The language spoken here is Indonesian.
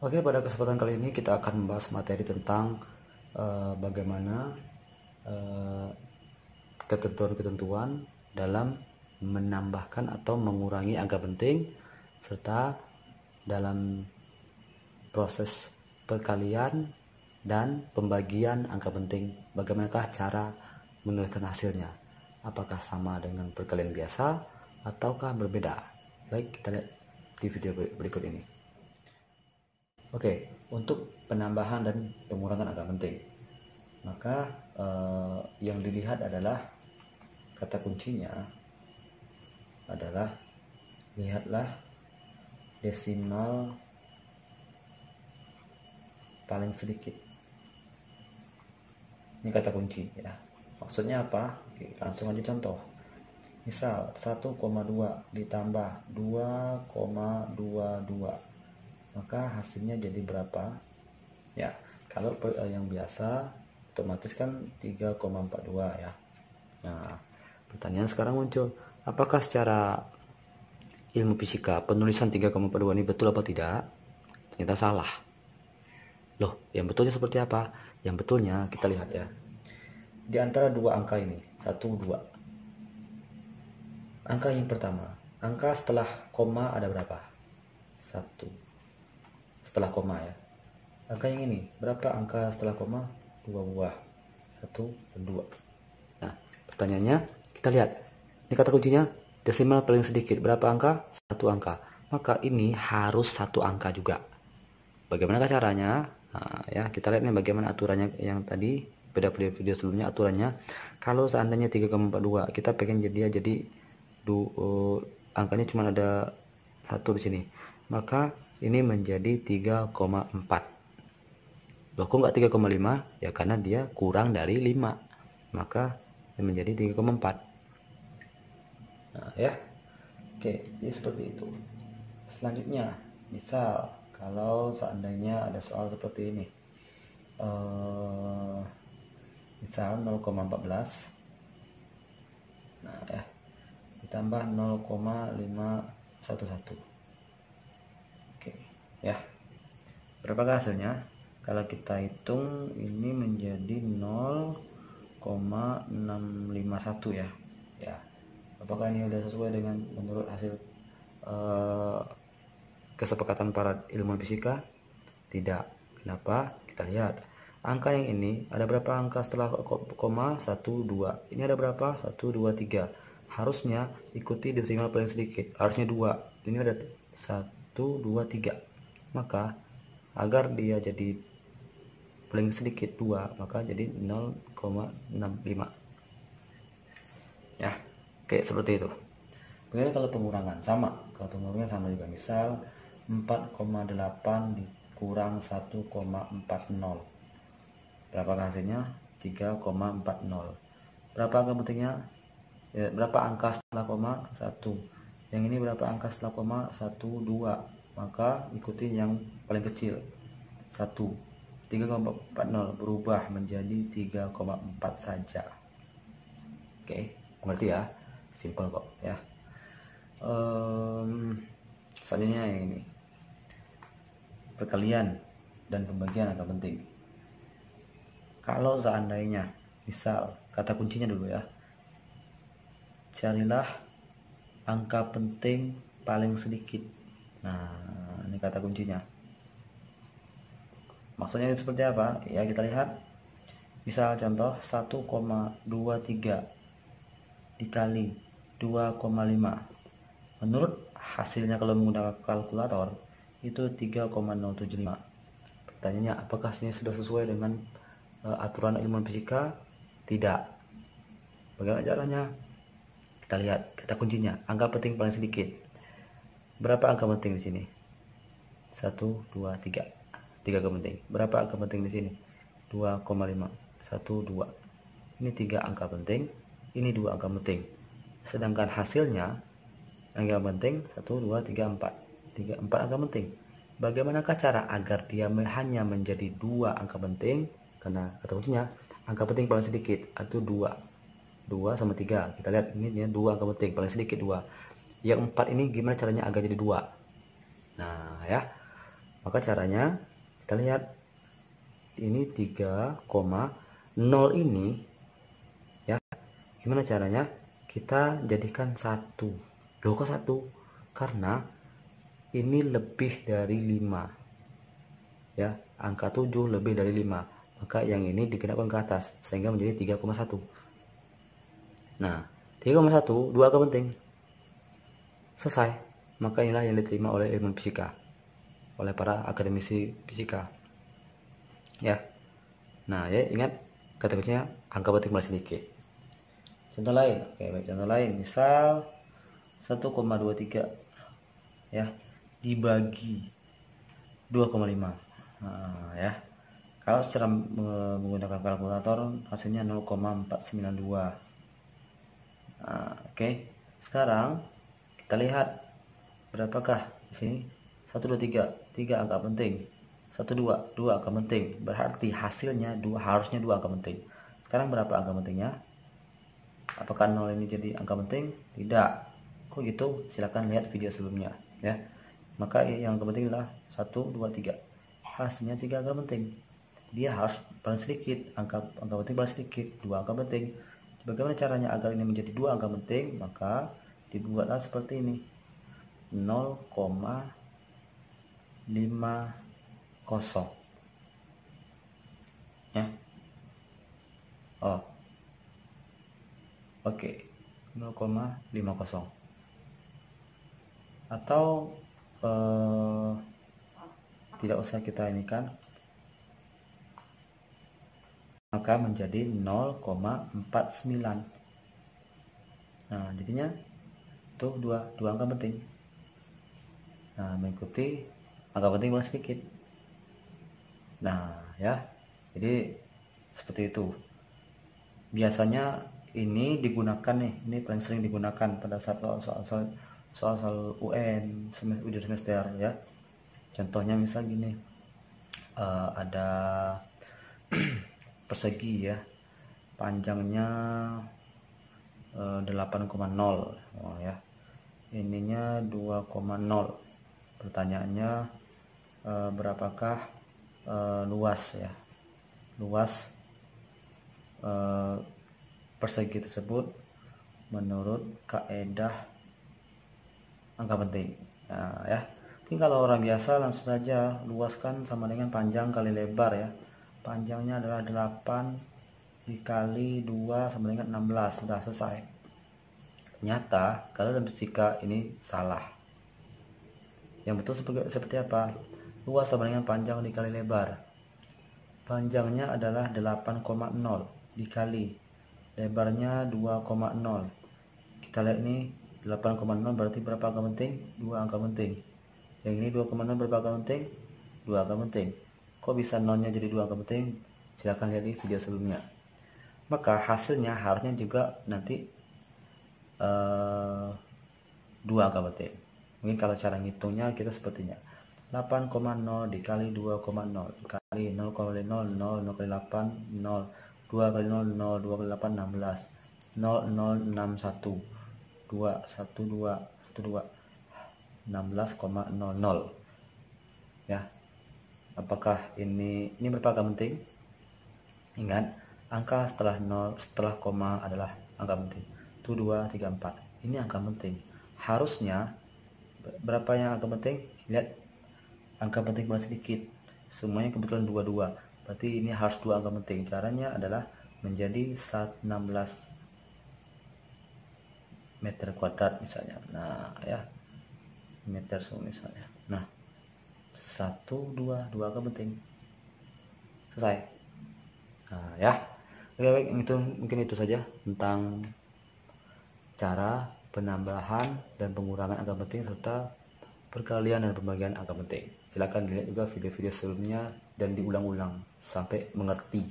Oke, pada kesempatan kali ini kita akan membahas materi tentang bagaimana ketentuan-ketentuan dalam menambahkan atau mengurangi angka penting, serta dalam proses perkalian dan pembagian angka penting. Bagaimanakah cara menuliskan hasilnya? Apakah sama dengan perkalian biasa ataukah berbeda? Baik, kita lihat di video berikut ini. Oke, untuk penambahan dan pengurangan angka penting, maka yang dilihat adalah kata kuncinya adalah lihatlah desimal paling sedikit. Ini kata kunci ya. Maksudnya apa? Oke, langsung aja contoh. Misal 1,2 ditambah 2,22, maka hasilnya jadi berapa? Ya, kalau yang biasa otomatis kan 3,42 ya. Nah, pertanyaan sekarang muncul, apakah secara ilmu fisika penulisan 3,42 ini betul apa tidak? Ternyata salah. Loh, yang betulnya seperti apa? Yang betulnya kita lihat ya. Di antara dua angka ini, 1, 2. Angka yang pertama, angka setelah koma ada berapa? 1. Setelah koma ya. Angka yang ini, berapa angka setelah koma? 2 buah. 1 dan 2. Nah, pertanyaannya kita lihat. Ini kata kuncinya desimal paling sedikit. Berapa angka? 1 angka. Maka ini harus 1 angka juga. Bagaimana caranya? Nah, ya, kita lihat nih bagaimana aturannya yang tadi pada video sebelumnya aturannya. Kalau seandainya 3,42, kita pengen jadi angkanya cuma ada 1 di sini. Maka ini menjadi 3,4. Loh, kok nggak 3,5? Ya karena dia kurang dari 5. Maka ini menjadi 3,4. Nah, ya. Oke, jadi seperti itu. Selanjutnya, misal kalau seandainya ada soal seperti ini, misal 0,14, nah ya, ditambah 0,511. Oke, ya, berapa hasilnya? Kalau kita hitung ini menjadi 0,651 ya. Ya, apakah ini sudah sesuai dengan menurut hasil kesepakatan para ilmuwan fisika? Tidak. Kenapa? Kita lihat. Angka yang ini ada berapa angka setelah koma? 1, 2. Ini ada berapa? 1, 2, 3. Harusnya ikuti desimal paling sedikit. Harusnya 2. Ini ada 1, 2, 3. Maka agar dia jadi paling sedikit 2, maka jadi 0,65. Ya. Oke, seperti itu. Bagaimana kalau pengurangan? Sama. Kalau pengurangan sama juga. Misal 4,8 dikurang 1,40. Berapa hasilnya? 3,40. Berapa angka pentingnya? Ya, berapa angka setelah koma? 1. Yang ini berapa angka setelah koma? 1, 2. Maka ikuti yang paling kecil. 1. 3,40 berubah menjadi 3,4 saja. Oke, mengerti ya? Simpel kok ya. Selanjutnya yang ini, perkalian dan pembagian angka penting. Kalau seandainya, misal kata kuncinya dulu ya, carilah angka penting paling sedikit. Nah, ini kata kuncinya. Maksudnya seperti apa? Ya, kita lihat. Misal contoh 1,23 dikali 2,5. Menurut hasilnya kalau menggunakan kalkulator itu 3,075. Pertanyaannya, apakah ini sudah sesuai dengan aturan ilmu fisika? Tidak. Bagaimana caranya? Kita lihat kata kuncinya, angka penting paling sedikit. Berapa angka penting di sini? 1, 2, 3. 3 angka penting. Berapa angka penting di sini? 2,5. 1, 2. Ini 3 angka penting, ini 2 angka penting. Sedangkan hasilnya angka penting 1, 2, 3, 4. 4 angka penting. Bagaimanakah cara agar dia hanya menjadi 2 angka penting? Karena kata kuncinya angka penting paling sedikit atau 2 sama 3. Kita lihat ini dia 2 angka penting paling sedikit 2. Yang 4 ini gimana caranya agar jadi 2? Nah ya, Maka caranya kita lihat ini 3,0 ini ya. Gimana caranya? Kita jadikan 1. Loh kok 1? Karena ini lebih dari 5 ya, angka 7 lebih dari 5, maka yang ini digenapkan ke atas sehingga menjadi 3,1. Nah 3,1 dua angka penting selesai. Maka inilah yang diterima oleh ilmu fisika, oleh para akademisi fisika ya. Nah ya, ingat kata kuncinya angka penting paling sedikit. Contoh lain, oke baik, contoh lain misal 1,23 ya dibagi 2,5. Nah, ya kalau secara menggunakan kalkulator hasilnya 0,492. Nah, oke. Sekarang kita lihat berapakah di sini. 1, 2, 3 angka penting, 1, 2 angka penting, berarti hasilnya harusnya 2 angka penting. Sekarang berapa angka pentingnya? Apakah 0 ini jadi angka penting? Tidak. Kok gitu? Silahkan lihat video sebelumnya ya. Maka yang angka penting adalah 1, 2, 3. Hasilnya 3 angka penting. Dia harus paling sedikit, angka penting paling sedikit, 2 angka penting. Bagaimana caranya agar ini menjadi 2 angka penting? Maka dibuatlah seperti ini, 0,50 ya. Oh oke, 0,50 atau tidak usah kita ini kan, maka menjadi 0,49. Nah jadinya tuh dua angka penting. Nah mengikuti angka penting paling sedikit. Nah ya, jadi seperti itu biasanya ini digunakan nih, ini paling sering digunakan pada saat soal UN ujian semester ya. Contohnya misal gini, ada persegi ya, panjangnya 8,0 ya, ininya 2,0. Pertanyaannya berapakah luas ya, luas persegi tersebut menurut kaedah angka penting. Nah ya, ini kalau orang biasa langsung saja luas kan sama dengan panjang kali lebar ya. Panjangnya adalah 8 dikali 2 sama dengan 16. Sudah selesai. Ternyata kalau dalam fisika ini salah. Yang betul seperti apa? Luas sama dengan panjang dikali lebar. Panjangnya adalah 8,0 dikali lebarnya 2,0. Kita lihat ini 8,0 berarti berapa angka penting? 2 angka penting. Yang ini 2,0 berapa angka penting? 2 angka penting. Kok bisa nolnya jadi 2 angka penting? Silahkan lihat di video sebelumnya. Maka hasilnya harusnya juga nanti 2 angka penting. Mungkin kalau cara ngitungnya kita sepertinya 8,0 dikali 2,0 dikali 0,0 0 kali 8 0 2 kali 0 0 2 kali 8 16 0061 212 16,00 ya. Apakah ini berapa angka penting? Ingat, angka setelah 0 setelah koma adalah angka penting. 1 2 3 4. Ini angka penting. Harusnya berapa yang angka penting? Lihat, angka penting paling sedikit. Semuanya kebetulan 22. Berarti ini harus 2 angka penting. Caranya adalah menjadi 16 meter kuadrat misalnya. Nah, ya. Meter misalnya. Nah, 1 2 angka penting. Selesai. Nah, ya. Oke, baik, itu mungkin itu saja tentang cara penambahan dan pengurangan angka penting serta perkalian dan pembagian angka penting. Silakan dilihat juga video-video sebelumnya dan diulang-ulang sampai mengerti.